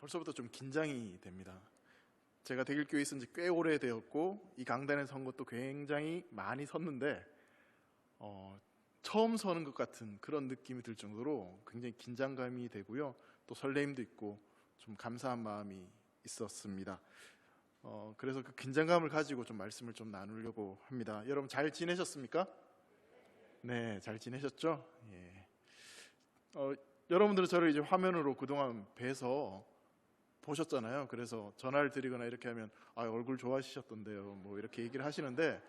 벌써부터 좀 긴장이 됩니다. 제가 대길교회에 있은 지 꽤 오래되었고 이 강단에 선 것도 굉장히 많이 섰는데 처음 서는 것 같은 그런 느낌이 들 정도로 굉장히 긴장감이 되고요. 또 설레임도 있고 좀 감사한 마음이 있었습니다. 그래서 그 긴장감을 가지고 좀 말씀을 좀 나누려고 합니다. 여러분 잘 지내셨습니까? 네, 잘 지내셨죠? 예. 여러분들은 저를 이제 화면으로 그동안 뵈서 보셨잖아요. 그래서 전화를 드리거나 이렇게 하면 얼굴 좋아지셨던데요, 뭐 이렇게 얘기를 하시는데,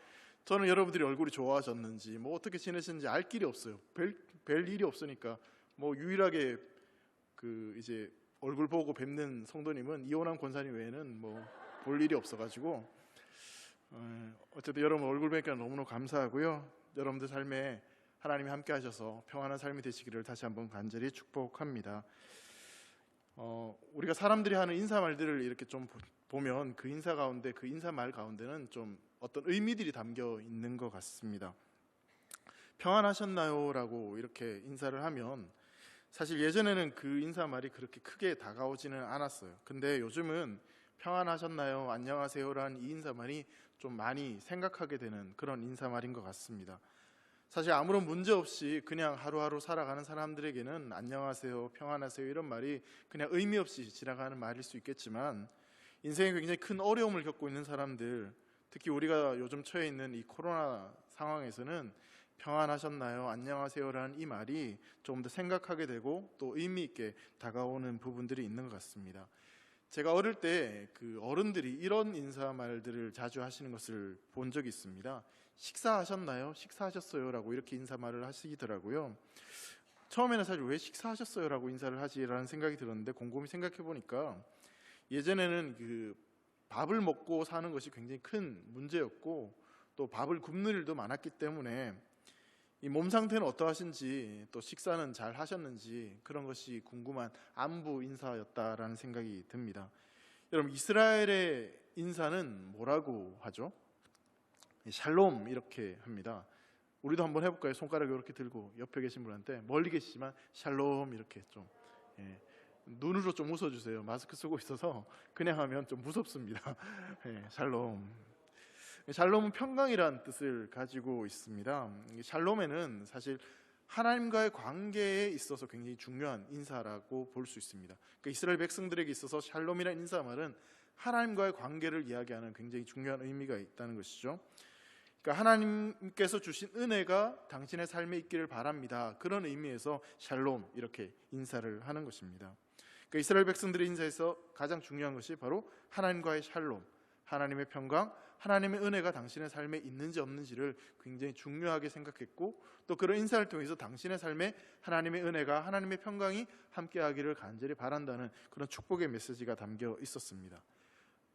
저는 여러분들이 얼굴이 좋아졌는지 뭐 어떻게 지내시는지 알 길이 없어요. 뵐 일이 없으니까. 뭐 유일하게 그 이제 얼굴 보고 뵙는 성도님은 이혼한 권사님 외에는 뭐 볼 일이 없어가지고 어쨌든 여러분 얼굴 뵈니까 너무너무 감사하고요. 여러분들 삶에 하나님이 함께 하셔서 평안한 삶이 되시기를 다시 한번 간절히 축복합니다. 우리가 사람들이 하는 인사말들을 이렇게 좀 보면 그 인사 가운데, 그 인사말 가운데는 좀 어떤 의미들이 담겨 있는 것 같습니다. 평안하셨나요? 라고 이렇게 인사를 하면 사실 예전에는 그 인사말이 그렇게 크게 다가오지는 않았어요. 근데 요즘은 평안하셨나요? 안녕하세요 라는 이 인사말이 좀 많이 생각하게 되는 그런 인사말인 것 같습니다. 사실 아무런 문제 없이 그냥 하루하루 살아가는 사람들에게는 안녕하세요, 평안하세요 이런 말이 그냥 의미 없이 지나가는 말일 수 있겠지만, 인생에 굉장히 큰 어려움을 겪고 있는 사람들, 특히 우리가 요즘 처해 있는 이 코로나 상황에서는 평안하셨나요, 안녕하세요라는 이 말이 좀 더 생각하게 되고 또 의미 있게 다가오는 부분들이 있는 것 같습니다. 제가 어릴 때 그 어른들이 이런 인사말들을 자주 하시는 것을 본 적이 있습니다. 식사하셨나요? 식사하셨어요? 라고 이렇게 인사말을 하시더라고요. 처음에는 사실 왜 식사하셨어요? 라고 인사를 하지라는 생각이 들었는데, 곰곰이 생각해 보니까 예전에는 그 밥을 먹고 사는 것이 굉장히 큰 문제였고 또 밥을 굶는 일도 많았기 때문에 이 몸 상태는 어떠하신지, 또 식사는 잘 하셨는지 그런 것이 궁금한 안부 인사였다라는 생각이 듭니다. 여러분, 이스라엘의 인사는 뭐라고 하죠? 샬롬 이렇게 합니다. 우리도 한번 해볼까요? 손가락 이렇게 들고 옆에 계신 분한테, 멀리 계시지만 샬롬 이렇게 좀 눈으로 좀 웃어주세요. 마스크 쓰고 있어서 그냥 하면 좀 무섭습니다. 샬롬. 샬롬은 평강이라는 뜻을 가지고 있습니다. 샬롬에는 사실 하나님과의 관계에 있어서 굉장히 중요한 인사라고 볼 수 있습니다. 그러니까 이스라엘 백성들에게 있어서 샬롬이라는 인사말은 하나님과의 관계를 이야기하는 굉장히 중요한 의미가 있다는 것이죠. 그러니까 하나님께서 주신 은혜가 당신의 삶에 있기를 바랍니다. 그런 의미에서 샬롬 이렇게 인사를 하는 것입니다. 그러니까 이스라엘 백성들의 인사에서 가장 중요한 것이 바로 하나님과의 샬롬, 하나님의 평강, 하나님의 은혜가 당신의 삶에 있는지 없는지를 굉장히 중요하게 생각했고, 또 그런 인사를 통해서 당신의 삶에 하나님의 은혜가, 하나님의 평강이 함께하기를 간절히 바란다는 그런 축복의 메시지가 담겨 있었습니다.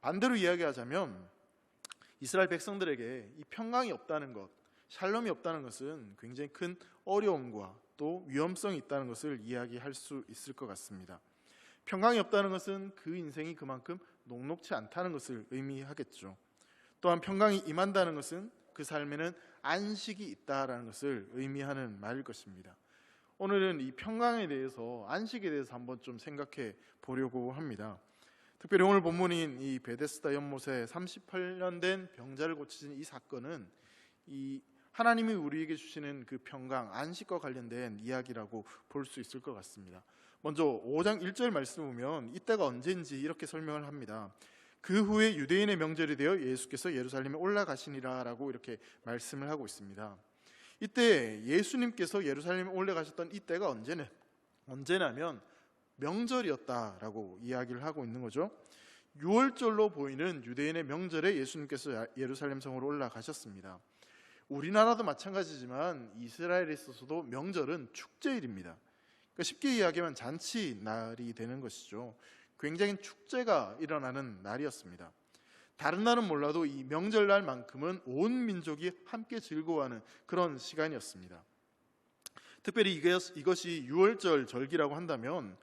반대로 이야기하자면 이스라엘 백성들에게 이 평강이 없다는 것, 샬롬이 없다는 것은 굉장히 큰 어려움과 또 위험성이 있다는 것을 이야기할 수 있을 것 같습니다. 평강이 없다는 것은 그 인생이 그만큼 녹록치 않다는 것을 의미하겠죠. 또한 평강이 임한다는 것은 그 삶에는 안식이 있다라는 것을 의미하는 말일 것입니다. 오늘은 이 평강에 대해서, 안식에 대해서 한번 좀 생각해 보려고 합니다. 특별히 오늘 본문인 이 베데스다 연못에 38년 된 병자를 고치신 이 사건은 이 하나님이 우리에게 주시는 그 평강, 안식과 관련된 이야기라고 볼 수 있을 것 같습니다. 먼저 5장 1절 말씀 보면 이때가 언제인지 이렇게 설명을 합니다. 그 후에 유대인의 명절이 되어 예수께서 예루살렘에 올라가시니라 라고 이렇게 말씀을 하고 있습니다. 이때 예수님께서 예루살렘에 올라가셨던 이때가 언제냐면 명절이었다라고 이야기를 하고 있는 거죠. 6월절로 보이는 유대인의 명절에 예수님께서 예루살렘 성으로 올라가셨습니다. 우리나라도 마찬가지지만 이스라엘에 있어서도 명절은 축제일입니다. 그러니까 쉽게 이야기하면 잔치 날이 되는 것이죠. 굉장히 축제가 일어나는 날이었습니다. 다른 날은 몰라도 이 명절날만큼은 온 민족이 함께 즐거워하는 그런 시간이었습니다. 특별히 이것이 6월절 절기라고 한다면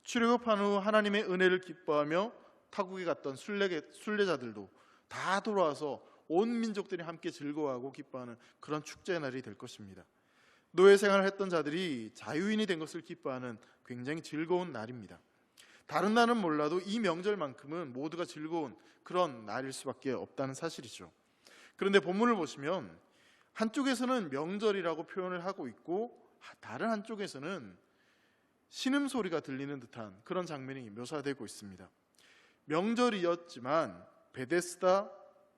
출애굽한 후 하나님의 은혜를 기뻐하며 타국에 갔던 순례자들도 다 돌아와서 온 민족들이 함께 즐거워하고 기뻐하는 그런 축제의 날이 될 것입니다. 노예 생활을 했던 자들이 자유인이 된 것을 기뻐하는 굉장히 즐거운 날입니다. 다른 날은 몰라도 이 명절만큼은 모두가 즐거운 그런 날일 수밖에 없다는 사실이죠. 그런데 본문을 보시면 한쪽에서는 명절이라고 표현을 하고 있고 다른 한쪽에서는 신음소리가 들리는 듯한 그런 장면이 묘사되고 있습니다. 명절이었지만 베데스다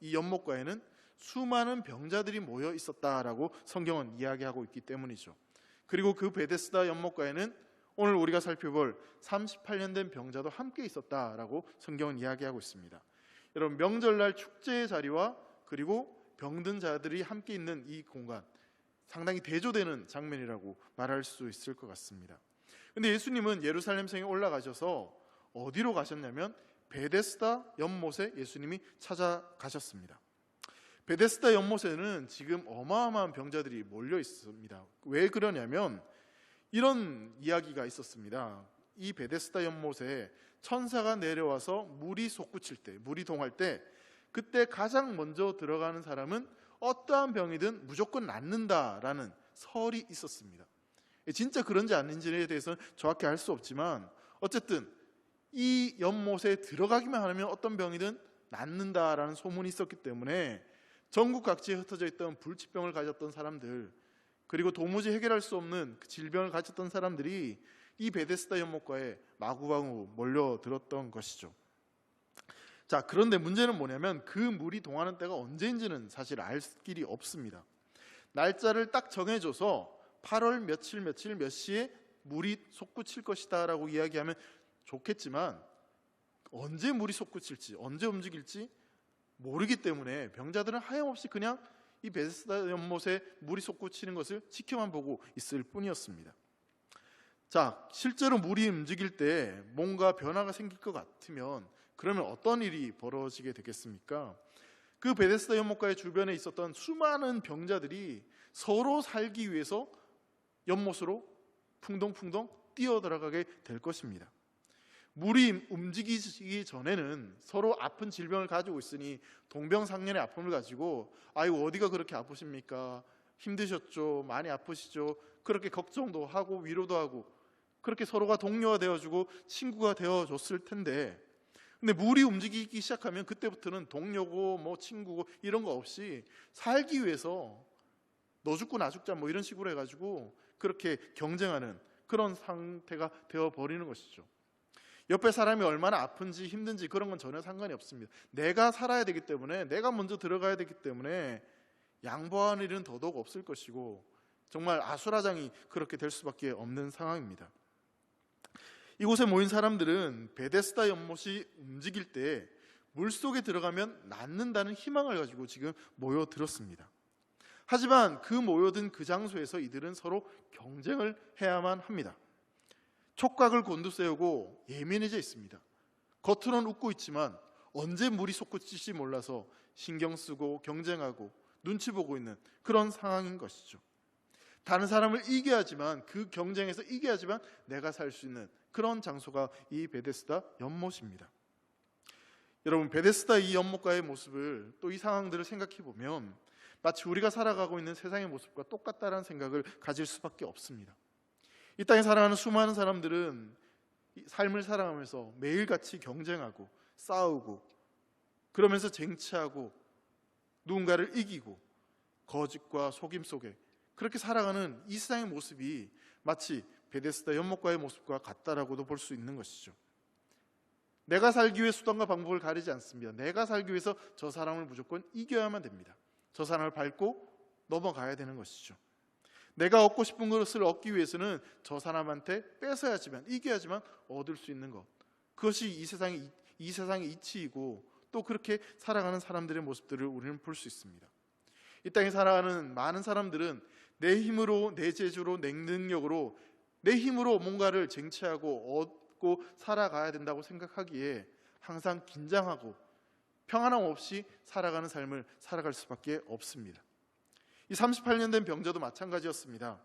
이 연못가에는 수많은 병자들이 모여 있었다라고 성경은 이야기하고 있기 때문이죠. 그리고 그 베데스다 연못가에는 오늘 우리가 살펴볼 38년 된 병자도 함께 있었다라고 성경은 이야기하고 있습니다. 여러분, 명절날 축제의 자리와 그리고 병든 자들이 함께 있는 이 공간, 상당히 대조되는 장면이라고 말할 수 있을 것 같습니다. 근데 예수님은 예루살렘 성에 올라가셔서 어디로 가셨냐면 베데스다 연못에 예수님이 찾아가셨습니다. 베데스다 연못에는 지금 어마어마한 병자들이 몰려 있습니다. 왜 그러냐면 이런 이야기가 있었습니다. 이 베데스다 연못에 천사가 내려와서 물이 솟구칠 때, 물이 동할 때 그때 가장 먼저 들어가는 사람은 어떠한 병이든 무조건 낫는다라는 설이 있었습니다. 진짜 그런지 아닌지에 대해서는 정확히 알 수 없지만 어쨌든 이 연못에 들어가기만 하면 어떤 병이든 낫는다라는 소문이 있었기 때문에 전국 각지에 흩어져 있던 불치병을 가졌던 사람들, 그리고 도무지 해결할 수 없는 그 질병을 가졌던 사람들이 이 베데스다 연못가에 마구마구 몰려들었던 것이죠. 자, 그런데 문제는 뭐냐면 그 물이 동하는 때가 언제인지는 사실 알 길이 없습니다. 날짜를 딱 정해줘서 8월 며칠 몇 시에 물이 솟구칠 것이다 라고 이야기하면 좋겠지만 언제 물이 솟구칠지, 언제 움직일지 모르기 때문에 병자들은 하염없이 그냥 이 베데스다 연못에 물이 솟구치는 것을 지켜만 보고 있을 뿐이었습니다. 자, 실제로 물이 움직일 때 뭔가 변화가 생길 것 같으면 그러면 어떤 일이 벌어지게 되겠습니까? 그 베데스다 연못가의 주변에 있었던 수많은 병자들이 서로 살기 위해서 연못으로 풍덩풍덩 뛰어들어가게 될 것입니다. 물이 움직이기 전에는 서로 아픈 질병을 가지고 있으니 동병상련의 아픔을 가지고 아이고 어디가 그렇게 아프십니까? 힘드셨죠? 많이 아프시죠? 그렇게 걱정도 하고 위로도 하고 그렇게 서로가 동료가 되어주고 친구가 되어줬을 텐데, 근데 물이 움직이기 시작하면 그때부터는 동료고 뭐 친구고 이런 거 없이 살기 위해서 너 죽고 나 죽자 뭐 이런 식으로 해가지고 그렇게 경쟁하는 그런 상태가 되어버리는 것이죠. 옆에 사람이 얼마나 아픈지 힘든지 그런 건 전혀 상관이 없습니다. 내가 살아야 되기 때문에, 내가 먼저 들어가야 되기 때문에 양보하는 일은 더더욱 없을 것이고 정말 아수라장이 그렇게 될 수밖에 없는 상황입니다. 이곳에 모인 사람들은 베데스다 연못이 움직일 때 물속에 들어가면 낫는다는 희망을 가지고 지금 모여들었습니다. 하지만 그 모여든 그 장소에서 이들은 서로 경쟁을 해야만 합니다. 촉각을 곤두세우고 예민해져 있습니다. 겉으로는 웃고 있지만 언제 물이 솟구칠지 몰라서 신경 쓰고 경쟁하고 눈치 보고 있는 그런 상황인 것이죠. 다른 사람을 이겨야지만, 그 경쟁에서 이겨야지만 내가 살 수 있는 그런 장소가 이 베데스다 연못입니다. 여러분, 베데스다 이 연못가의 모습을, 또 이 상황들을 생각해 보면 마치 우리가 살아가고 있는 세상의 모습과 똑같다는 생각을 가질 수밖에 없습니다. 이 땅에 살아가는 수많은 사람들은 삶을 살아가면서 매일같이 경쟁하고 싸우고 그러면서 쟁취하고 누군가를 이기고 거짓과 속임 속에 그렇게 살아가는 이 세상의 모습이 마치 베데스다 연못가의 모습과 같다라고도 볼 수 있는 것이죠. 내가 살기 위해 수단과 방법을 가리지 않습니다. 내가 살기 위해서 저 사람을 무조건 이겨야만 됩니다. 저 사람을 밟고 넘어가야 되는 것이죠. 내가 얻고 싶은 것을 얻기 위해서는 저 사람한테 뺏어야지만, 이겨야지만 얻을 수 있는 것, 그것이 이 세상의 이치이고 또 그렇게 살아가는 사람들의 모습들을 우리는 볼 수 있습니다. 이 땅에 살아가는 많은 사람들은 내 힘으로, 내 재주로, 내 능력으로, 내 힘으로 뭔가를 쟁취하고 얻고 살아가야 된다고 생각하기에 항상 긴장하고 평안함 없이 살아가는 삶을 살아갈 수밖에 없습니다. 이 38년 된 병자도 마찬가지였습니다.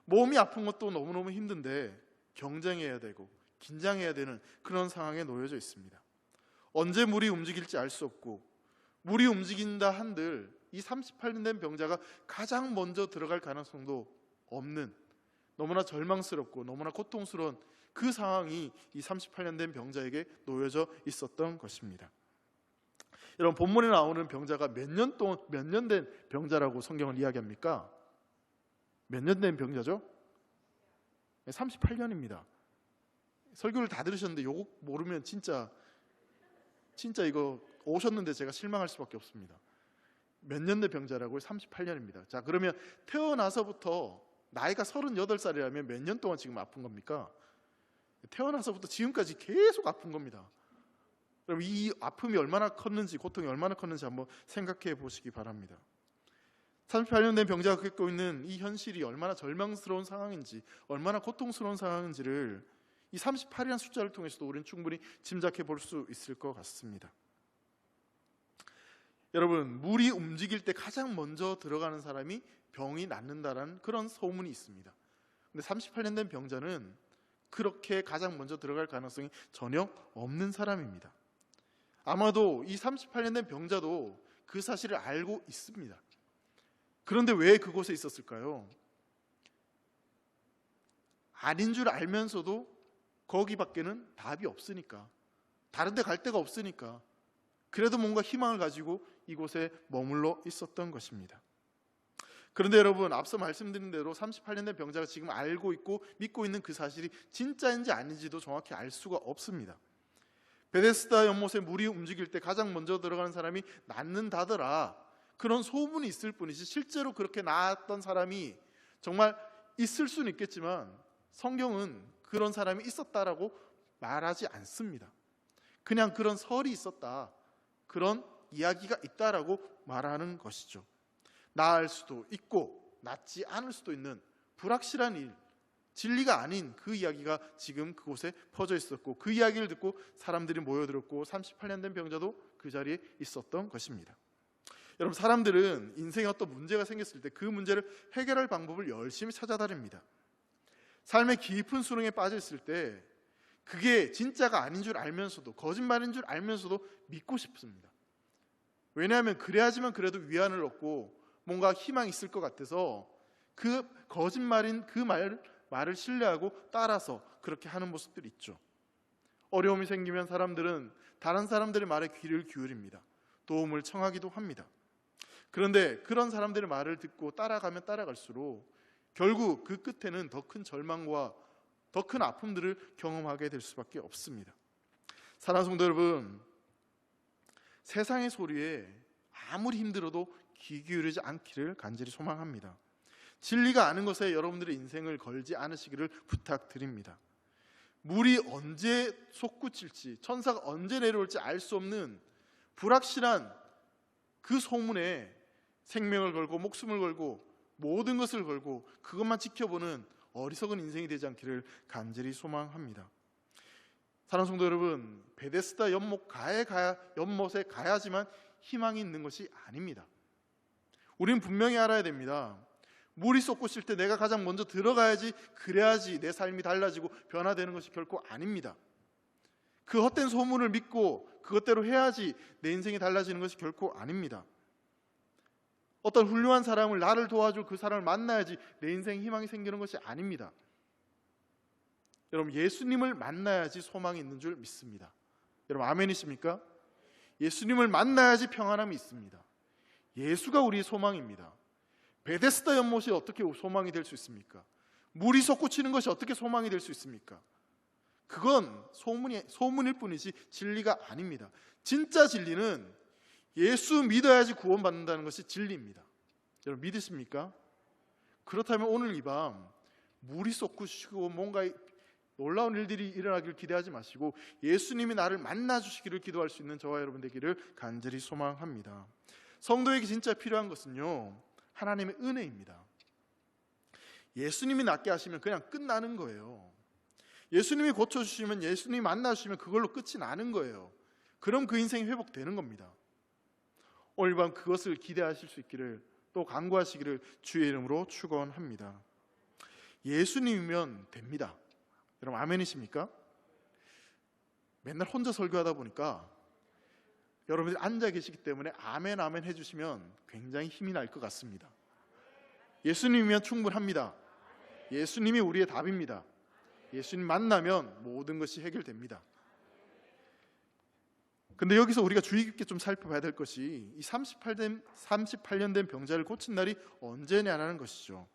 몸이 아픈 것도 너무너무 힘든데 경쟁해야 되고 긴장해야 되는 그런 상황에 놓여져 있습니다. 언제 물이 움직일지 알 수 없고, 물이 움직인다 한들 이 38년 된 병자가 가장 먼저 들어갈 가능성도 없는, 너무나 절망스럽고 너무나 고통스러운 그 상황이 이 38년 된 병자에게 놓여져 있었던 것입니다. 여러분, 본문에 나오는 병자가 몇 년 된 병자라고 성경을 이야기합니까? 몇 년 된 병자죠? 38년입니다. 설교를 다 들으셨는데 요거 모르면 진짜 이거 오셨는데 제가 실망할 수밖에 없습니다. 몇 년 된 병자라고요? 38년입니다. 자, 그러면 태어나서부터 나이가 38살이라면 몇 년 동안 지금 아픈 겁니까? 태어나서부터 지금까지 계속 아픈 겁니다. 그럼 이 아픔이 얼마나 컸는지, 고통이 얼마나 컸는지 한번 생각해 보시기 바랍니다. 38년 된 병자가 겪고 있는 이 현실이 얼마나 절망스러운 상황인지, 얼마나 고통스러운 상황인지를 이 38이라는 숫자를 통해서도 우리는 충분히 짐작해 볼 수 있을 것 같습니다. 여러분, 물이 움직일 때 가장 먼저 들어가는 사람이 병이 낫는다라는 그런 소문이 있습니다. 근데 38년 된 병자는 그렇게 가장 먼저 들어갈 가능성이 전혀 없는 사람입니다. 아마도 이 38년 된 병자도 그 사실을 알고 있습니다. 그런데 왜 그곳에 있었을까요? 아닌 줄 알면서도 거기밖에는 답이 없으니까, 다른 데 갈 데가 없으니까, 그래도 뭔가 희망을 가지고 이곳에 머물러 있었던 것입니다. 그런데 여러분, 앞서 말씀드린 대로 38년 된 병자가 지금 알고 있고 믿고 있는 그 사실이 진짜인지 아닌지도 정확히 알 수가 없습니다. 베데스다 연못에 물이 움직일 때 가장 먼저 들어가는 사람이 낫는다더라, 그런 소문이 있을 뿐이지 실제로 그렇게 나았던 사람이 정말 있을 수는 있겠지만 성경은 그런 사람이 있었다라고 말하지 않습니다. 그냥 그런 설이 있었다, 그런 이야기가 있다라고 말하는 것이죠. 나을 수도 있고 낫지 않을 수도 있는 불확실한 일, 진리가 아닌 그 이야기가 지금 그곳에 퍼져 있었고, 그 이야기를 듣고 사람들이 모여들었고 38년 된 병자도 그 자리에 있었던 것입니다. 여러분, 사람들은 인생에 어떤 문제가 생겼을 때 그 문제를 해결할 방법을 열심히 찾아다닙니다. 삶의 깊은 수렁에 빠져 있을 때 그게 진짜가 아닌 줄 알면서도, 거짓말인 줄 알면서도 믿고 싶습니다. 왜냐하면 그래야지만 그래도 위안을 얻고 뭔가 희망이 있을 것 같아서 그 거짓말인 그 말을 신뢰하고 따라서 그렇게 하는 모습들이 있죠. 어려움이 생기면 사람들은 다른 사람들의 말에 귀를 기울입니다. 도움을 청하기도 합니다. 그런데 그런 사람들의 말을 듣고 따라가면 따라갈수록 결국 그 끝에는 더 큰 절망과 더 큰 아픔들을 경험하게 될 수밖에 없습니다. 사랑하는 성도 여러분, 세상의 소리에 아무리 힘들어도 귀 기울이지 않기를 간절히 소망합니다. 진리가 아는 것에 여러분들의 인생을 걸지 않으시기를 부탁드립니다. 물이 언제 솟구칠지, 천사가 언제 내려올지 알 수 없는 불확실한 그 소문에 생명을 걸고 목숨을 걸고 모든 것을 걸고 그것만 지켜보는 어리석은 인생이 되지 않기를 간절히 소망합니다. 사랑하는 성도 여러분, 베데스다 연못에 가야지만 희망이 있는 것이 아닙니다. 우리는 분명히 알아야 됩니다. 물이 솟구칠 때 내가 가장 먼저 들어가야지, 그래야지 내 삶이 달라지고 변화되는 것이 결코 아닙니다. 그 헛된 소문을 믿고 그것대로 해야지 내 인생이 달라지는 것이 결코 아닙니다. 어떤 훌륭한 사람을, 나를 도와줄 그 사람을 만나야지 내 인생에 희망이 생기는 것이 아닙니다. 여러분, 예수님을 만나야지 소망이 있는 줄 믿습니다. 여러분, 아멘이십니까? 예수님을 만나야지 평안함이 있습니다. 예수가 우리의 소망입니다. 베데스다 연못이 어떻게 소망이 될 수 있습니까? 물이 솟구치는 것이 어떻게 소망이 될 수 있습니까? 그건 소문일 뿐이지 진리가 아닙니다. 진짜 진리는 예수 믿어야지 구원받는다는 것이 진리입니다. 여러분, 믿으십니까? 그렇다면 오늘 이 밤 물이 솟구치고 뭔가 놀라운 일들이 일어나기를 기대하지 마시고 예수님이 나를 만나주시기를 기도할 수 있는 저와 여러분 되기를 간절히 소망합니다. 성도에게 진짜 필요한 것은요, 하나님의 은혜입니다. 예수님이 낫게 하시면 그냥 끝나는 거예요. 예수님이 고쳐주시면, 예수님이 만나주시면 그걸로 끝이 나는 거예요. 그럼 그 인생이 회복되는 겁니다. 오늘 밤 그것을 기대하실 수 있기를, 또 간구하시기를 주의 이름으로 축원합니다. 예수님이면 됩니다. 여러분, 아멘이십니까? 맨날 혼자 설교하다 보니까 여러분들이 앉아 계시기 때문에 아멘 아멘 해주시면 굉장히 힘이 날 것 같습니다. 예수님이면 충분합니다. 예수님이 우리의 답입니다. 예수님 만나면 모든 것이 해결됩니다. 근데 여기서 우리가 주의 깊게 좀 살펴봐야 될 것이 이 38년 된 병자를 고친 날이 언제냐라는 것이죠.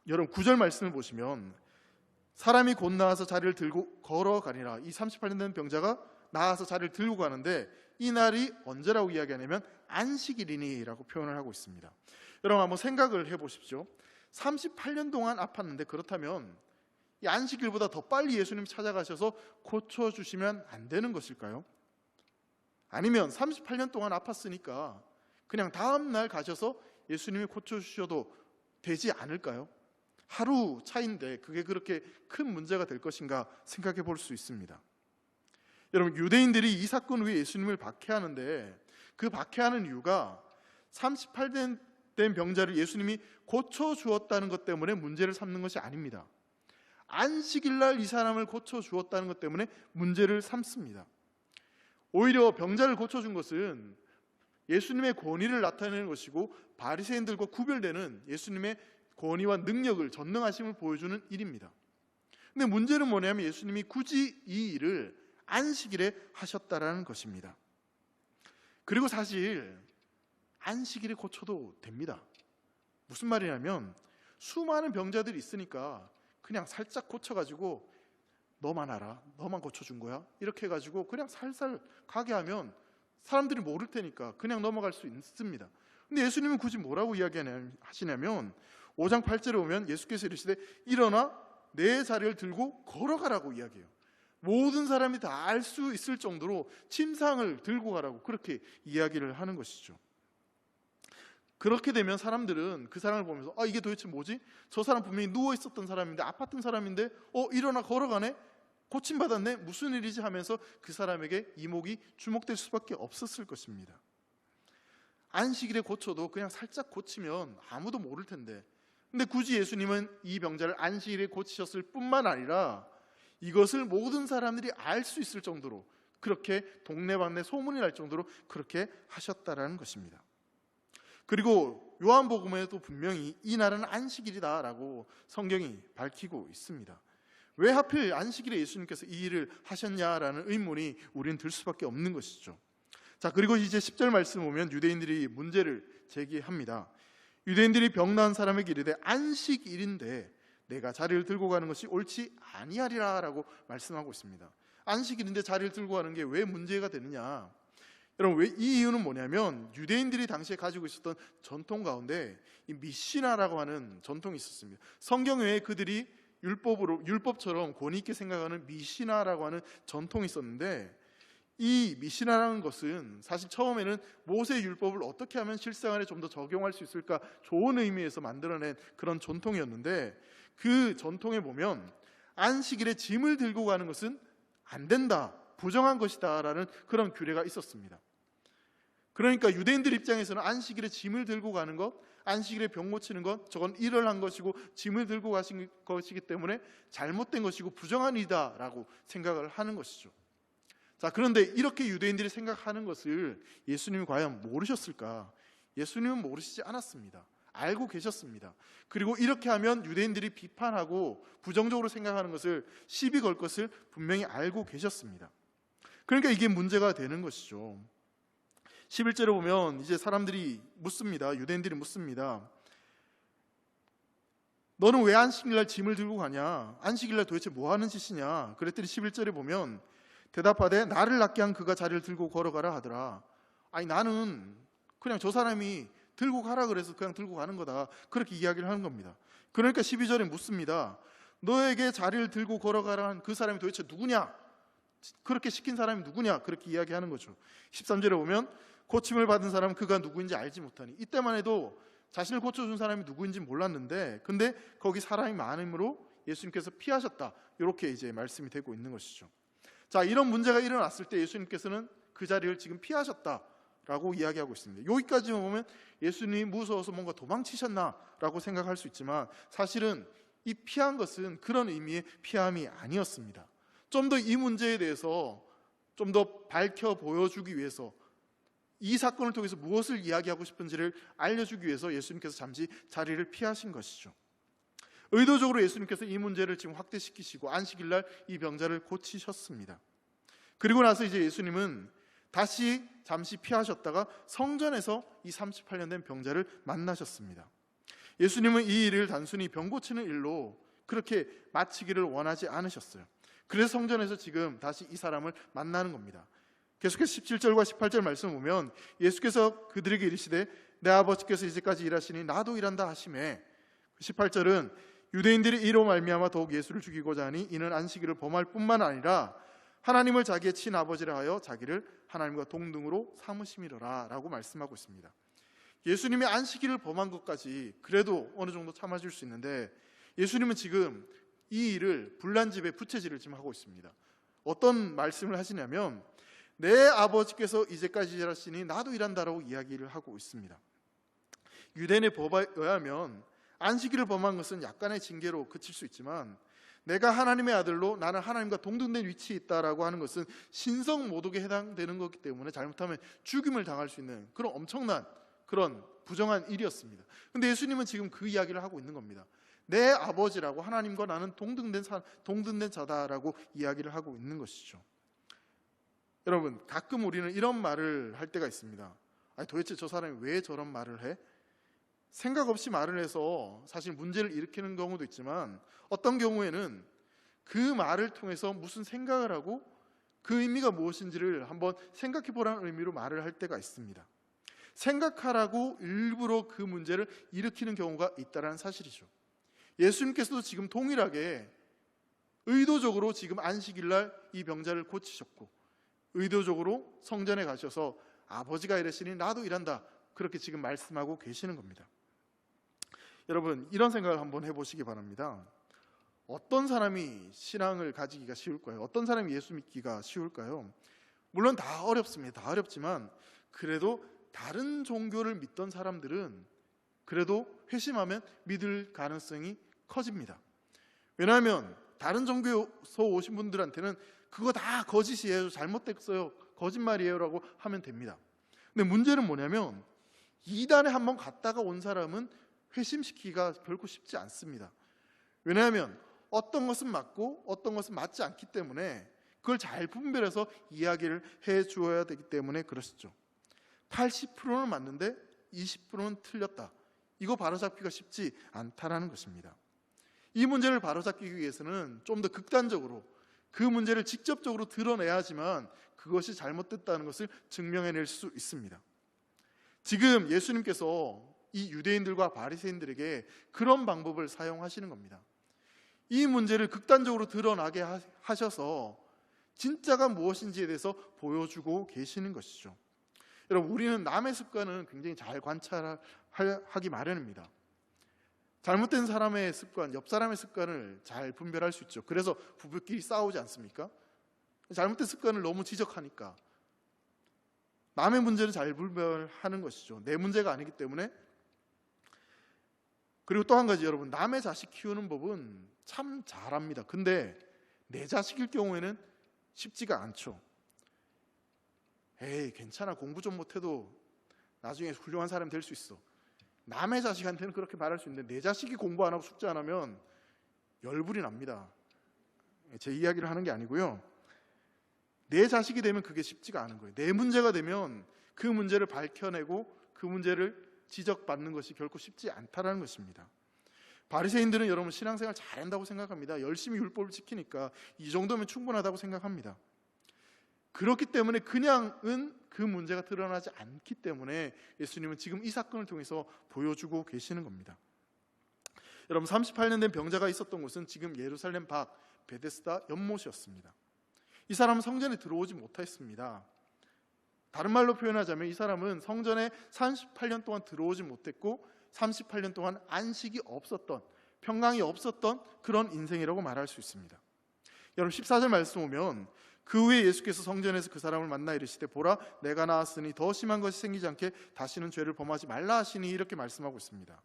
여러분 9절 말씀을 보시면 사람이 곧 나와서 자리를 들고 걸어가니라. 이 38년 된 병자가 나와서 자리를 들고 가는데 이 날이 언제라고 이야기하냐면 안식일이니라고 표현을 하고 있습니다. 여러분 한번 생각을 해보십시오. 38년 동안 아팠는데 그렇다면 이 안식일보다 더 빨리 예수님 찾아가셔서 고쳐주시면 안 되는 것일까요? 아니면 38년 동안 아팠으니까 그냥 다음 날 가셔서 예수님이 고쳐주셔도 되지 않을까요? 하루 차인데 그게 그렇게 큰 문제가 될 것인가 생각해 볼 수 있습니다. 여러분 유대인들이 이 사건 후에 예수님을 박해하는데 그 박해하는 이유가 38년 된 병자를 예수님이 고쳐주었다는 것 때문에 문제를 삼는 것이 아닙니다. 안식일날 이 사람을 고쳐주었다는 것 때문에 문제를 삼습니다. 오히려 병자를 고쳐준 것은 예수님의 권위를 나타내는 것이고 바리새인들과 구별되는 예수님의 권위와 능력을 전능하심을 보여주는 일입니다. 근데 문제는 뭐냐면 예수님이 굳이 이 일을 안식일에 하셨다라는 것입니다. 그리고 사실 안식일에 고쳐도 됩니다. 무슨 말이냐면 수많은 병자들이 있으니까 그냥 살짝 고쳐가지고 너만 알아, 너만 고쳐준 거야 이렇게 해가지고 그냥 살살 가게 하면 사람들이 모를 테니까 그냥 넘어갈 수 있습니다. 근데 예수님은 굳이 뭐라고 이야기하시냐면 5장 8절에 보면 예수께서 이르시되 일어나 내 자리를 들고 걸어가라고 이야기해요. 모든 사람이 다 알 수 있을 정도로 침상을 들고 가라고 그렇게 이야기를 하는 것이죠. 그렇게 되면 사람들은 그 사람을 보면서 이게 도대체 뭐지? 저 사람 분명히 누워 있었던 사람인데 아팠던 사람인데 일어나 걸어가네? 고침받았네? 무슨 일이지? 하면서 그 사람에게 이목이 주목될 수밖에 없었을 것입니다. 안식일에 고쳐도 그냥 살짝 고치면 아무도 모를 텐데 근데 굳이 예수님은 이 병자를 안식일에 고치셨을 뿐만 아니라 이것을 모든 사람들이 알 수 있을 정도로 그렇게 동네방네 소문이 날 정도로 그렇게 하셨다라는 것입니다. 그리고 요한복음에도 분명히 이 날은 안식일이다라고 성경이 밝히고 있습니다. 왜 하필 안식일에 예수님께서 이 일을 하셨냐라는 의문이 우리는 들 수밖에 없는 것이죠. 자, 그리고 이제 10절 말씀 보면 유대인들이 문제를 제기합니다. 유대인들이 병 나은 사람에게 이르되 안식일인데 내가 자리를 들고 가는 것이 옳지 아니하리라라고 말씀하고 있습니다. 안식일인데 자리를 들고 가는 게 왜 문제가 되느냐? 여러분 이 이유는 뭐냐면 유대인들이 당시에 가지고 있었던 전통 가운데 이 미시나라고 하는 전통이 있었습니다. 성경 외에 그들이 율법처럼 권위 있게 생각하는 미시나라고 하는 전통이 있었는데 이 미시나라는 것은 사실 처음에는 모세의 율법을 어떻게 하면 실생활에 좀 더 적용할 수 있을까 좋은 의미에서 만들어낸 그런 전통이었는데 그 전통에 보면 안식일에 짐을 들고 가는 것은 안 된다, 부정한 것이다 라는 그런 규례가 있었습니다. 그러니까 유대인들 입장에서는 안식일에 짐을 들고 가는 것, 안식일에 병 고치는 것, 저건 일을 한 것이고 짐을 들고 가신 것이기 때문에 잘못된 것이고 부정한 일이다 라고 생각을 하는 것이죠. 자, 그런데 이렇게 유대인들이 생각하는 것을 예수님이 과연 모르셨을까? 예수님은 모르시지 않았습니다. 알고 계셨습니다. 그리고 이렇게 하면 유대인들이 비판하고 부정적으로 생각하는 것을 시비 걸 것을 분명히 알고 계셨습니다. 그러니까 이게 문제가 되는 것이죠. 11절에 보면 이제 사람들이 묻습니다. 유대인들이 묻습니다. 너는 왜 안식일날 짐을 들고 가냐? 안식일날 도대체 뭐 하는 짓이냐? 그랬더니 11절에 보면 대답하되 나를 낫게 한 그가 자리를 들고 걸어가라 하더라. 아니 나는 그냥 저 사람이 들고 가라 그래서 그냥 들고 가는 거다. 그렇게 이야기를 하는 겁니다. 그러니까 12절에 묻습니다. 너에게 자리를 들고 걸어가라 한 그 사람이 도대체 누구냐? 그렇게 시킨 사람이 누구냐? 그렇게 이야기하는 거죠. 13절에 보면 고침을 받은 사람은 그가 누구인지 알지 못하니, 이때만 해도 자신을 고쳐준 사람이 누구인지 몰랐는데 근데 거기 사람이 많음으로 예수님께서 피하셨다, 이렇게 이제 말씀이 되고 있는 것이죠. 자, 이런 문제가 일어났을 때 예수님께서는 그 자리를 지금 피하셨다라고 이야기하고 있습니다. 여기까지만 보면 예수님이 무서워서 뭔가 도망치셨나라고 생각할 수 있지만 사실은 이 피한 것은 그런 의미의 피함이 아니었습니다. 좀 더 이 문제에 대해서 좀 더 밝혀 보여주기 위해서, 이 사건을 통해서 무엇을 이야기하고 싶은지를 알려주기 위해서 예수님께서 잠시 자리를 피하신 것이죠. 의도적으로 예수님께서 이 문제를 지금 확대시키시고 안식일 날 이 병자를 고치셨습니다. 그리고 나서 이제 예수님은 다시 잠시 피하셨다가 성전에서 이 38년 된 병자를 만나셨습니다. 예수님은 이 일을 단순히 병 고치는 일로 그렇게 마치기를 원하지 않으셨어요. 그래서 성전에서 지금 다시 이 사람을 만나는 겁니다. 계속해서 17절과 18절 말씀 보면 예수께서 그들에게 이르시되 내 아버지께서 이제까지 일하시니 나도 일한다 하시매, 18절은 유대인들이 이로 말미암아 더욱 예수를 죽이고자 하니 이는 안식일을 범할 뿐만 아니라 하나님을 자기의 친아버지라 하여 자기를 하나님과 동등으로 삼으심이로라 라고 말씀하고 있습니다. 예수님이 안식일을 범한 것까지 그래도 어느 정도 참아줄 수 있는데 예수님은 지금 이 일을 불난집에 부채질을 지금 하고 있습니다. 어떤 말씀을 하시냐면 내 아버지께서 이제까지 일하시니 나도 일한다라고 이야기를 하고 있습니다. 유대인의 법에 의하면 안식일을 범한 것은 약간의 징계로 그칠 수 있지만 내가 하나님의 아들로 나는 하나님과 동등된 위치에 있다라고 하는 것은 신성 모독에 해당되는 것이기 때문에 잘못하면 죽임을 당할 수 있는 그런 엄청난 그런 부정한 일이었습니다. 그런데 예수님은 지금 그 이야기를 하고 있는 겁니다. 내 아버지라고 하나님과 나는 동등된 자다라고 이야기를 하고 있는 것이죠. 여러분, 가끔 우리는 이런 말을 할 때가 있습니다. 아니, 도대체 저 사람이 왜 저런 말을 해? 생각 없이 말을 해서 사실 문제를 일으키는 경우도 있지만 어떤 경우에는 그 말을 통해서 무슨 생각을 하고 그 의미가 무엇인지를 한번 생각해 보라는 의미로 말을 할 때가 있습니다. 생각하라고 일부러 그 문제를 일으키는 경우가 있다는 사실이죠. 예수님께서도 지금 동일하게 의도적으로 지금 안식일날 이 병자를 고치셨고 의도적으로 성전에 가셔서 아버지가 이러시니 나도 일한다 그렇게 지금 말씀하고 계시는 겁니다. 여러분, 이런 생각을 한번 해보시기 바랍니다. 어떤 사람이 신앙을 가지기가 쉬울까요? 어떤 사람이 예수 믿기가 쉬울까요? 물론 다 어렵습니다. 다 어렵지만 그래도 다른 종교를 믿던 사람들은 그래도 회심하면 믿을 가능성이 커집니다. 왜냐하면 다른 종교에서 오신 분들한테는 그거 다 거짓이에요, 잘못됐어요, 거짓말이에요 라고 하면 됩니다. 근데 문제는 뭐냐면 이단에 한번 갔다가 온 사람은 회심시키기가 결코 쉽지 않습니다. 왜냐하면 어떤 것은 맞고 어떤 것은 맞지 않기 때문에 그걸 잘 분별해서 이야기를 해 주어야 되기 때문에 그렇죠. 80%는 맞는데 20%는 틀렸다. 이거 바로잡기가 쉽지 않다라는 것입니다. 이 문제를 바로잡기 위해서는 좀 더 극단적으로 그 문제를 직접적으로 드러내야지만 그것이 잘못됐다는 것을 증명해낼 수 있습니다. 지금 예수님께서 이 유대인들과 바리새인들에게 그런 방법을 사용하시는 겁니다. 이 문제를 극단적으로 드러나게 하셔서 진짜가 무엇인지에 대해서 보여주고 계시는 것이죠. 여러분, 우리는 남의 습관은 굉장히 잘 관찰하기 마련입니다. 잘못된 사람의 습관, 옆 사람의 습관을 잘 분별할 수 있죠. 그래서 부부끼리 싸우지 않습니까? 잘못된 습관을 너무 지적하니까. 남의 문제를 잘 분별하는 것이죠. 내 문제가 아니기 때문에. 그리고 또 한 가지, 여러분, 남의 자식 키우는 법은 참 잘합니다. 근데 내 자식일 경우에는 쉽지가 않죠. 에이, 괜찮아, 공부 좀 못해도 나중에 훌륭한 사람이 될 수 있어. 남의 자식한테는 그렇게 말할 수 있는데 내 자식이 공부 안 하고 숙제 안 하면 열불이 납니다. 제 이야기를 하는 게 아니고요. 내 자식이 되면 그게 쉽지가 않은 거예요. 내 문제가 되면 그 문제를 밝혀내고 그 문제를 지적받는 것이 결코 쉽지 않다는 것입니다. 바리새인들은 여러분 신앙생활 잘한다고 생각합니다. 열심히 율법을 지키니까 이 정도면 충분하다고 생각합니다. 그렇기 때문에 그냥은 그 문제가 드러나지 않기 때문에 예수님은 지금 이 사건을 통해서 보여주고 계시는 겁니다. 여러분, 38년 된 병자가 있었던 곳은 지금 예루살렘 밖 베데스다 연못이었습니다. 이 사람은 성전에 들어오지 못했습니다. 다른 말로 표현하자면 이 사람은 성전에 38년 동안 들어오지 못했고 38년 동안 안식이 없었던, 평강이 없었던 그런 인생이라고 말할 수 있습니다. 여러분, 14절 말씀 보면 그 후에 예수께서 성전에서 그 사람을 만나 이르시되 보라, 내가 나았으니 더 심한 것이 생기지 않게 다시는 죄를 범하지 말라 하시니 이렇게 말씀하고 있습니다.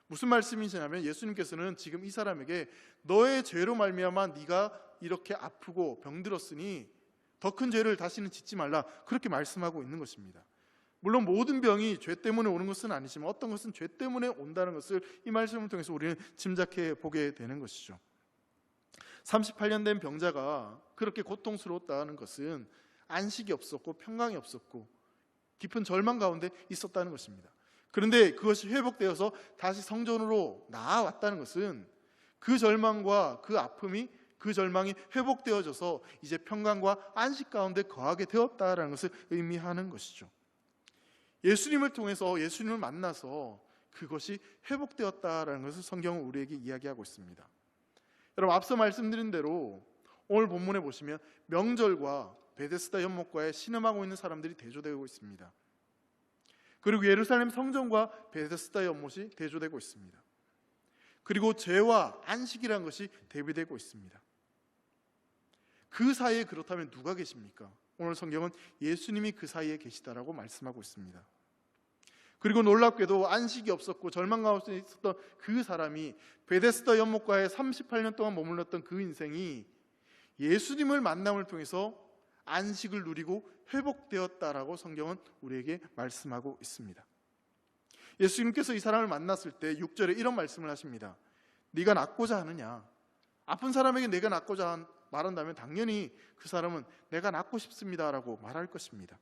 무슨 말씀이시냐면 예수님께서는 지금 이 사람에게 너의 죄로 말미암아 네가 이렇게 아프고 병들었으니 더 큰 죄를 다시는 짓지 말라, 그렇게 말씀하고 있는 것입니다. 물론 모든 병이 죄 때문에 오는 것은 아니지만 어떤 것은 죄 때문에 온다는 것을 이 말씀을 통해서 우리는 짐작해 보게 되는 것이죠. 38년 된 병자가 그렇게 고통스러웠다는 것은 안식이 없었고 평강이 없었고 깊은 절망 가운데 있었다는 것입니다. 그런데 그것이 회복되어서 다시 성전으로 나아왔다는 것은 그 절망과 그 아픔이, 그 절망이 회복되어져서 이제 평강과 안식 가운데 거하게 되었다라는 것을 의미하는 것이죠. 예수님을 통해서, 예수님을 만나서 그것이 회복되었다라는 것을 성경은 우리에게 이야기하고 있습니다. 여러분, 앞서 말씀드린 대로 오늘 본문에 보시면 명절과 베데스다 연못가에 신음하고 있는 사람들이 대조되고 있습니다. 그리고 예루살렘 성전과 베데스다 연못이 대조되고 있습니다. 그리고 죄와 안식이라는 것이 대비되고 있습니다. 그 사이에 그렇다면 누가 계십니까? 오늘 성경은 예수님이 그 사이에 계시다라고 말씀하고 있습니다. 그리고 놀랍게도 안식이 없었고 절망 가운데 있었던 그 사람이 베데스다 연못가에 38년 동안 머물렀던 그 인생이 예수님을 만남을 통해서 안식을 누리고 회복되었다라고 성경은 우리에게 말씀하고 있습니다. 예수님께서 이 사람을 만났을 때 6절에 이런 말씀을 하십니다. 네가 낫고자 하느냐? 아픈 사람에게 내가 낫고자 말한다면 당연히 그 사람은 내가 낫고 싶습니다라고 말할 것입니다.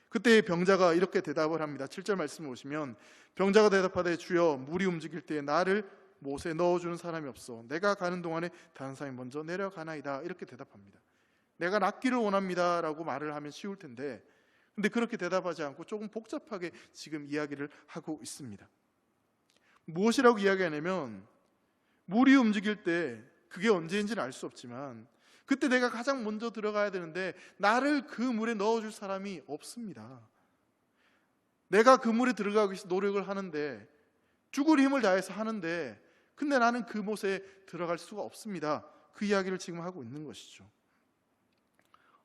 그때 병자가 이렇게 대답을 합니다. 7절 말씀을 보시면 병자가 대답하되 주여 물이 움직일 때에 나를 못에 넣어주는 사람이 없어 내가 가는 동안에 다른 사람이 먼저 내려가나이다. 이렇게 대답합니다. 내가 낫기를 원합니다 라고 말을 하면 쉬울 텐데 근데 그렇게 대답하지 않고 조금 복잡하게 지금 이야기를 하고 있습니다. 무엇이라고 이야기하냐면 물이 움직일 때 그게 언제인지는 알 수 없지만 그때 내가 가장 먼저 들어가야 되는데 나를 그 물에 넣어줄 사람이 없습니다. 내가 그 물에 들어가기 위해서 노력을 하는데 죽을 힘을 다해서 하는데 근데 나는 그 못에 들어갈 수가 없습니다. 그 이야기를 지금 하고 있는 것이죠.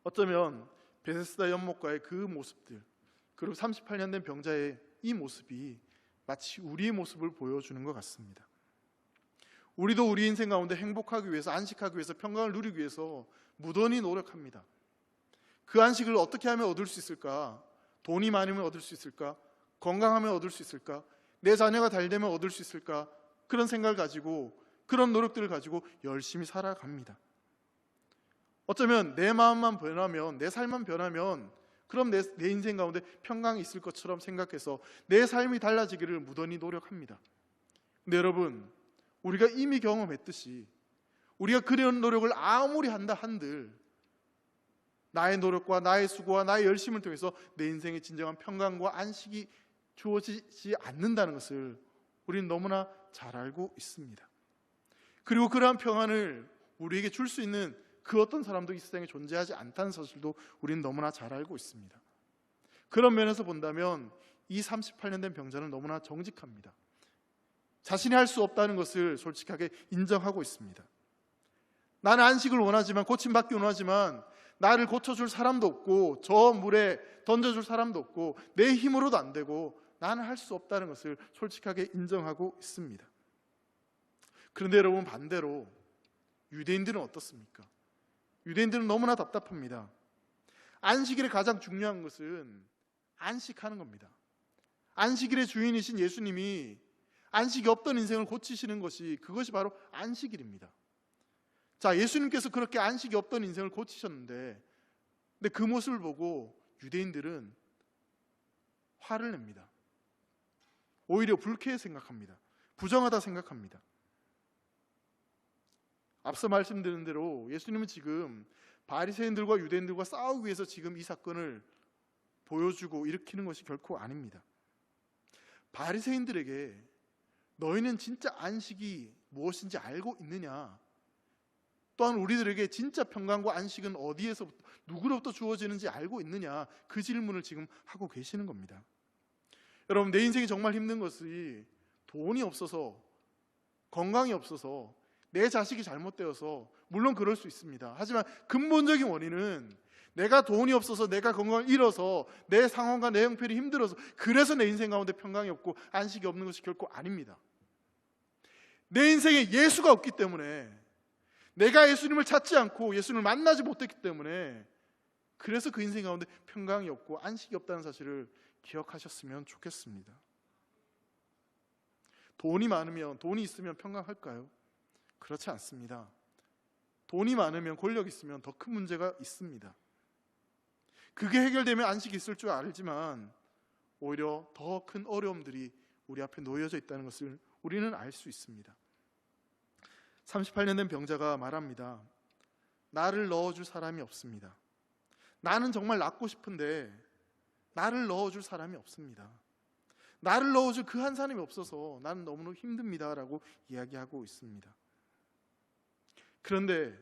어쩌면 베데스다 연못가의 그 모습들 그리고 38년 된 병자의 이 모습이 마치 우리의 모습을 보여주는 것 같습니다. 우리도 우리 인생 가운데 행복하기 위해서, 안식하기 위해서, 평강을 누리기 위해서 무던히 노력합니다. 그 안식을 어떻게 하면 얻을 수 있을까? 돈이 많으면 얻을 수 있을까? 건강하면 얻을 수 있을까? 내 자녀가 잘 되면 얻을 수 있을까? 그런 생각을 가지고, 그런 노력들을 가지고 열심히 살아갑니다. 어쩌면 내 마음만 변하면, 내 삶만 변하면 그럼 내 인생 가운데 평강이 있을 것처럼 생각해서 내 삶이 달라지기를 무던히 노력합니다. 근데 여러분, 우리가 이미 경험했듯이 우리가 그런 노력을 아무리 한다 한들 나의 노력과 나의 수고와 나의 열심을 통해서 내 인생의 진정한 평강과 안식이 주어지지 않는다는 것을 우리는 너무나 잘 알고 있습니다. 그리고 그러한 평안을 우리에게 줄 수 있는 그 어떤 사람도 이 세상에 존재하지 않다는 사실도 우리는 너무나 잘 알고 있습니다. 그런 면에서 본다면 이 38년 된 병자는 너무나 정직합니다. 자신이 할 수 없다는 것을 솔직하게 인정하고 있습니다. 나는 안식을 원하지만, 고침받기 원하지만 나를 고쳐줄 사람도 없고 저 물에 던져줄 사람도 없고 내 힘으로도 안 되고 나는 할 수 없다는 것을 솔직하게 인정하고 있습니다. 그런데 여러분, 반대로 유대인들은 어떻습니까? 유대인들은 너무나 답답합니다. 안식일의 가장 중요한 것은 안식하는 겁니다. 안식일의 주인이신 예수님이 안식이 없던 인생을 고치시는 것이, 그것이 바로 안식일입니다. 자, 예수님께서 그렇게 안식이 없던 인생을 고치셨는데, 근데 그 모습을 보고 유대인들은 화를 냅니다. 오히려 불쾌해 생각합니다. 부정하다 생각합니다. 앞서 말씀드린 대로 예수님은 지금 바리새인들과 유대인들과 싸우기 위해서 지금 이 사건을 보여주고 일으키는 것이 결코 아닙니다. 바리새인들에게 너희는 진짜 안식이 무엇인지 알고 있느냐? 또한 우리들에게 진짜 평강과 안식은 어디에서부터, 누구로부터 주어지는지 알고 있느냐? 그 질문을 지금 하고 계시는 겁니다. 여러분, 내 인생이 정말 힘든 것이 돈이 없어서, 건강이 없어서, 내 자식이 잘못되어서, 물론 그럴 수 있습니다. 하지만 근본적인 원인은 내가 돈이 없어서, 내가 건강을 잃어서, 내 상황과 내 형편이 힘들어서, 그래서 내 인생 가운데 평강이 없고 안식이 없는 것이 결코 아닙니다. 내 인생에 예수가 없기 때문에, 내가 예수님을 찾지 않고 예수님을 만나지 못했기 때문에 그래서 그 인생 가운데 평강이 없고 안식이 없다는 사실을 기억하셨으면 좋겠습니다. 돈이 많으면, 돈이 있으면 평강할까요? 그렇지 않습니다. 돈이 많으면, 권력이 있으면 더 큰 문제가 있습니다. 그게 해결되면 안식이 있을 줄 알지만 오히려 더 큰 어려움들이 우리 앞에 놓여져 있다는 것을 우리는 알 수 있습니다. 38년 된 병자가 말합니다. 나를 넣어줄 사람이 없습니다. 나는 정말 낫고 싶은데 나를 넣어줄 사람이 없습니다. 나를 넣어줄 그 한 사람이 없어서 나는 너무너무 힘듭니다 라고 이야기하고 있습니다. 그런데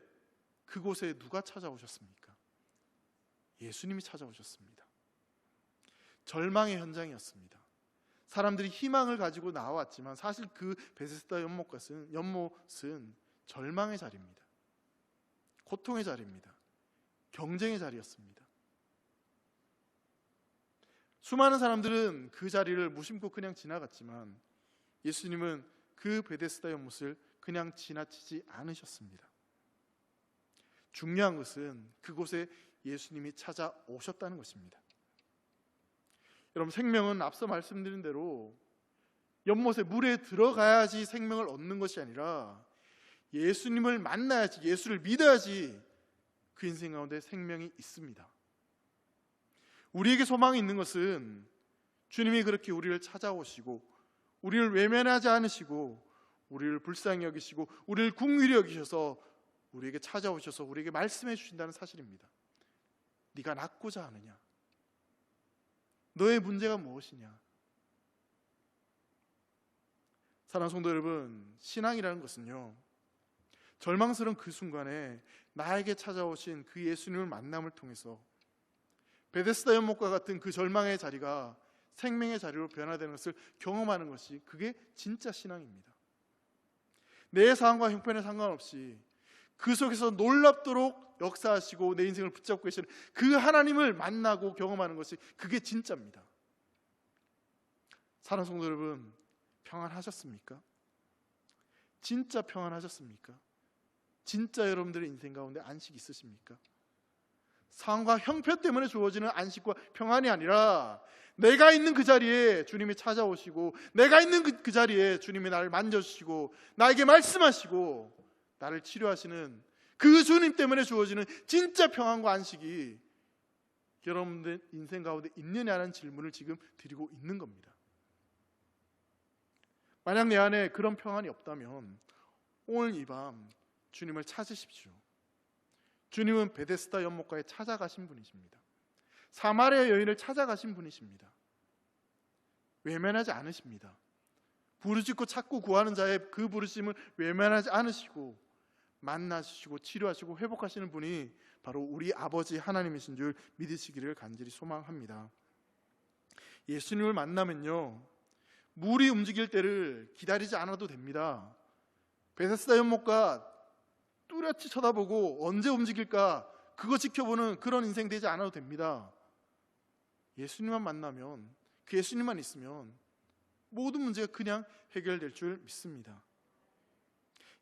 그곳에 누가 찾아오셨습니까? 예수님이 찾아오셨습니다. 절망의 현장이었습니다. 사람들이 희망을 가지고 나왔지만 사실 그 베데스다 연못은 절망의 자리입니다. 고통의 자리입니다. 경쟁의 자리였습니다. 수많은 사람들은 그 자리를 무심코 그냥 지나갔지만 예수님은 그 베데스다 연못을 그냥 지나치지 않으셨습니다. 중요한 것은 그곳에 예수님이 찾아오셨다는 것입니다. 여러분, 생명은 앞서 말씀드린 대로 연못에 물에 들어가야지 생명을 얻는 것이 아니라 예수님을 만나야지, 예수를 믿어야지 그 인생 가운데 생명이 있습니다. 우리에게 소망이 있는 것은 주님이 그렇게 우리를 찾아오시고 우리를 외면하지 않으시고 우리를 불쌍히 여기시고 우리를 긍휼히 여기셔서 우리에게 찾아오셔서 우리에게 말씀해 주신다는 사실입니다. 네가 낫고자 하느냐? 너의 문제가 무엇이냐? 사랑하는 성도 여러분, 신앙이라는 것은요, 절망스러운 그 순간에 나에게 찾아오신 그 예수님을 만남을 통해서 베데스다 연못과 같은 그 절망의 자리가 생명의 자리로 변화되는 것을 경험하는 것이, 그게 진짜 신앙입니다. 내 상황과 형편에 상관없이 그 속에서 놀랍도록 역사하시고 내 인생을 붙잡고 계시는 그 하나님을 만나고 경험하는 것이, 그게 진짜입니다. 사랑하는 성도 여러분, 평안하셨습니까? 진짜 평안하셨습니까? 진짜 여러분들의 인생 가운데 안식이 있으십니까? 상황과 형편 때문에 주어지는 안식과 평안이 아니라 내가 있는 그 자리에 주님이 찾아오시고 내가 있는 그 자리에 주님이 나를 만져주시고 나에게 말씀하시고 나를 치료하시는 그 주님 때문에 주어지는 진짜 평안과 안식이 여러분들 인생 가운데 있느냐는 질문을 지금 드리고 있는 겁니다. 만약 내 안에 그런 평안이 없다면 오늘 이 밤 주님을 찾으십시오. 주님은 베데스다 연못가에 찾아가신 분이십니다. 사마리아 여인을 찾아가신 분이십니다. 외면하지 않으십니다. 부르짖고 찾고 구하는 자의 그 부르심을 외면하지 않으시고 만나주시고 치료하시고 회복하시는 분이 바로 우리 아버지 하나님이신 줄 믿으시기를 간절히 소망합니다. 예수님을 만나면요, 물이 움직일 때를 기다리지 않아도 됩니다. 베데스다 연못가 뚜렷이 쳐다보고 언제 움직일까 그거 지켜보는 그런 인생 되지 않아도 됩니다. 예수님만 만나면, 그 예수님만 있으면 모든 문제가 그냥 해결될 줄 믿습니다.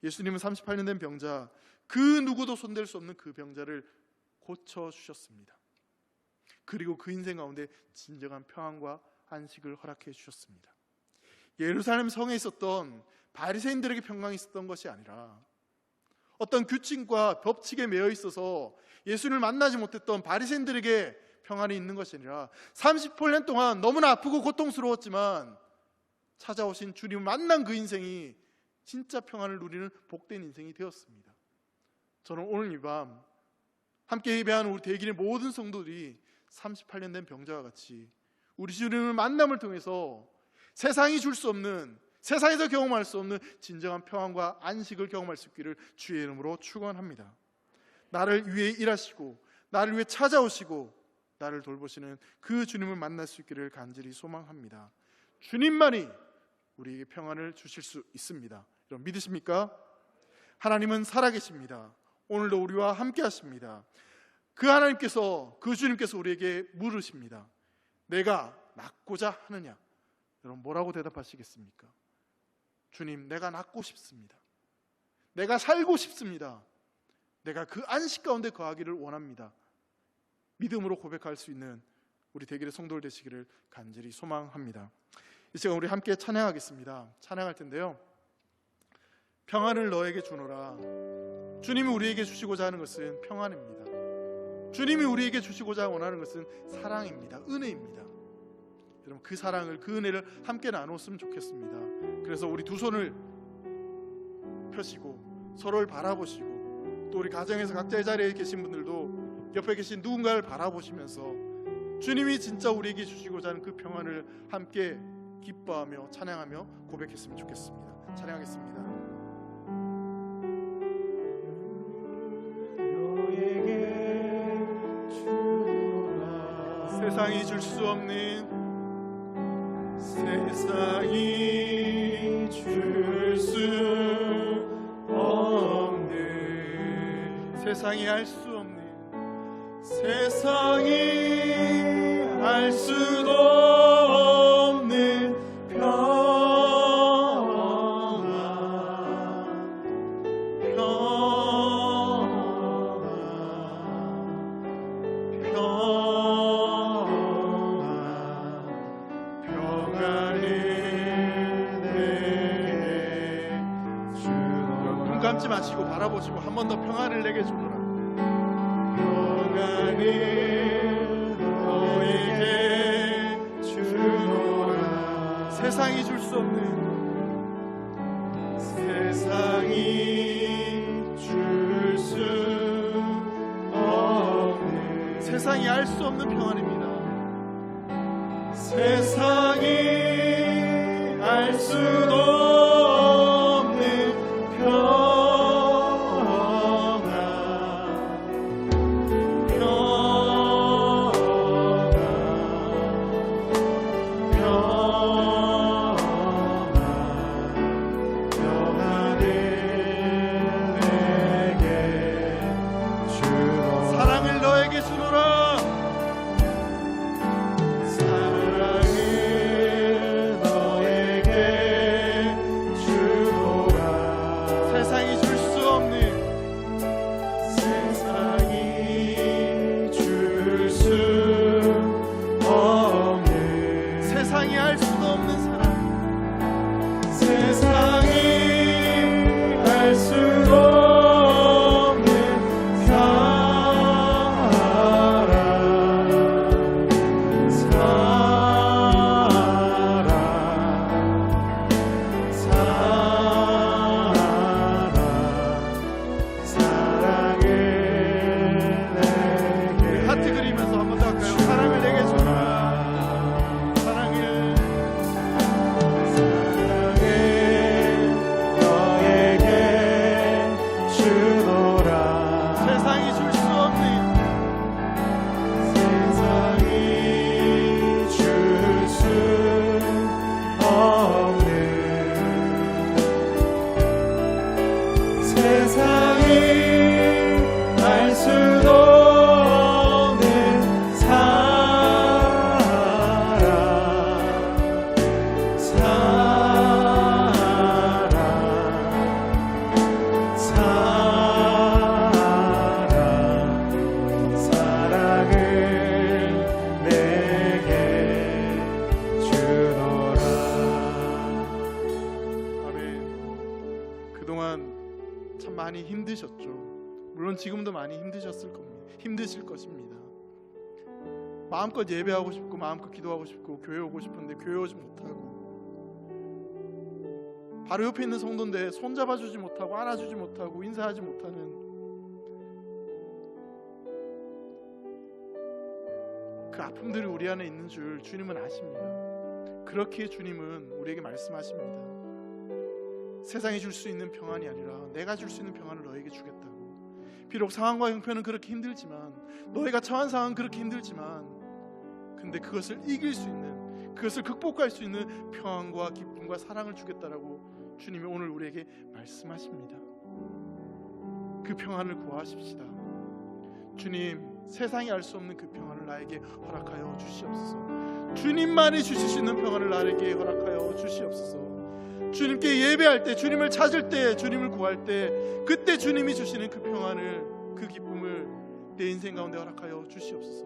예수님은 38년 된 병자, 그 누구도 손댈 수 없는 그 병자를 고쳐주셨습니다. 그리고 그 인생 가운데 진정한 평안과 안식을 허락해 주셨습니다. 예루살렘 성에 있었던 바리새인들에게 평강이 있었던 것이 아니라 어떤 규칙과 법칙에 매여 있어서 예수님을 만나지 못했던 바리새인들에게 평안이 있는 것이 아니라 38년 동안 너무나 아프고 고통스러웠지만 찾아오신 주님을 만난 그 인생이 진짜 평안을 누리는 복된 인생이 되었습니다. 저는 오늘 이 밤 함께 예배하는 우리 대길의 모든 성도들이 38년 된 병자와 같이 우리 주님을 만남을 통해서 세상이 줄 수 없는, 세상에서 경험할 수 없는 진정한 평안과 안식을 경험할 수 있기를 주의 이름으로 축원합니다. 나를 위해 일하시고 나를 위해 찾아오시고 나를 돌보시는 그 주님을 만날 수 있기를 간절히 소망합니다. 주님만이 우리에게 평안을 주실 수 있습니다. 여러분 믿으십니까? 하나님은 살아계십니다. 오늘도 우리와 함께 하십니다. 그 하나님께서, 그 주님께서 우리에게 물으십니다. 내가 낫고자 하느냐? 여러분 뭐라고 대답하시겠습니까? 주님, 내가 낫고 싶습니다. 내가 살고 싶습니다. 내가 그 안식 가운데 거하기를 원합니다. 믿음으로 고백할 수 있는 우리 대길의 성도들 되시기를 간절히 소망합니다. 이 시간 우리 함께 찬양하겠습니다. 찬양할 텐데요, 평안을 너에게 주노라. 주님이 우리에게 주시고자 하는 것은 평안입니다. 주님이 우리에게 주시고자 원하는 것은 사랑입니다. 은혜입니다. 여러분, 그 사랑을, 그 은혜를 함께 나눴으면 좋겠습니다. 그래서 우리 두 손을 펴시고 서로를 바라보시고, 또 우리 가정에서 각자의 자리에 계신 분들도 옆에 계신 누군가를 바라보시면서 주님이 진짜 우리에게 주시고자 하는 그 평안을 함께 기뻐하며 찬양하며 고백했으면 좋겠습니다. 찬양하겠습니다. 세상이 줄 수 없는, 세상이 줄 수 없는, 세상이 알 수 없는, 세상이 알 수도 없는 감지 마시고 바라보시고 한 번 더 평안을 내게 주노라. 평안을 너에게 주노라. 세상이 줄 수 없는, 세상이 줄 수 없는, 세상이 알 수 없는 평안입니다. 세상이 알 수도 많이 힘드셨죠. 물론 지금도 많이 힘드셨을 겁니다. 힘드실 것입니다. 마음껏 예배하고 싶고 마음껏 기도하고 싶고 교회 오고 싶은데 교회 오지 못하고, 바로 옆에 있는 성도인데 손잡아주지 못하고 안아주지 못하고 인사하지 못하는 그 아픔들이 우리 안에 있는 줄 주님은 아십니다. 그렇기에 주님은 우리에게 말씀하십니다. 세상이 줄 수 있는 평안이 아니라 내가 줄 수 있는 평안을 너에게 주겠다고. 비록 상황과 형편은 그렇게 힘들지만, 너희가 처한 상황은 그렇게 힘들지만, 근데 그것을 이길 수 있는, 그것을 극복할 수 있는 평안과 기쁨과 사랑을 주겠다라고 주님이 오늘 우리에게 말씀하십니다. 그 평안을 구하십시다. 주님, 세상이 알 수 없는 그 평안을 나에게 허락하여 주시옵소서. 주님만이 주실 수 있는 평안을 나에게 허락하여 주시옵소서. 주님께 예배할 때, 주님을 찾을 때, 주님을 구할 때, 그때 주님이 주시는 그 평안을, 그 기쁨을 내 인생 가운데 허락하여 주시옵소서.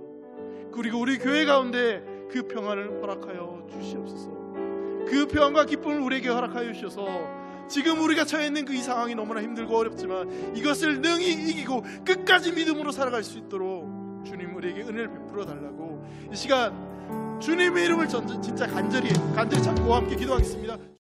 그리고 우리 교회 가운데 그 평안을 허락하여 주시옵소서. 그 평안과 기쁨을 우리에게 허락하여 주셔서 지금 우리가 처해 있는 그 이 상황이 너무나 힘들고 어렵지만 이것을 능히 이기고 끝까지 믿음으로 살아갈 수 있도록 주님 우리에게 은혜를 베풀어 달라고 이 시간 주님의 이름을 진짜 간절히 찾고 함께 기도하겠습니다.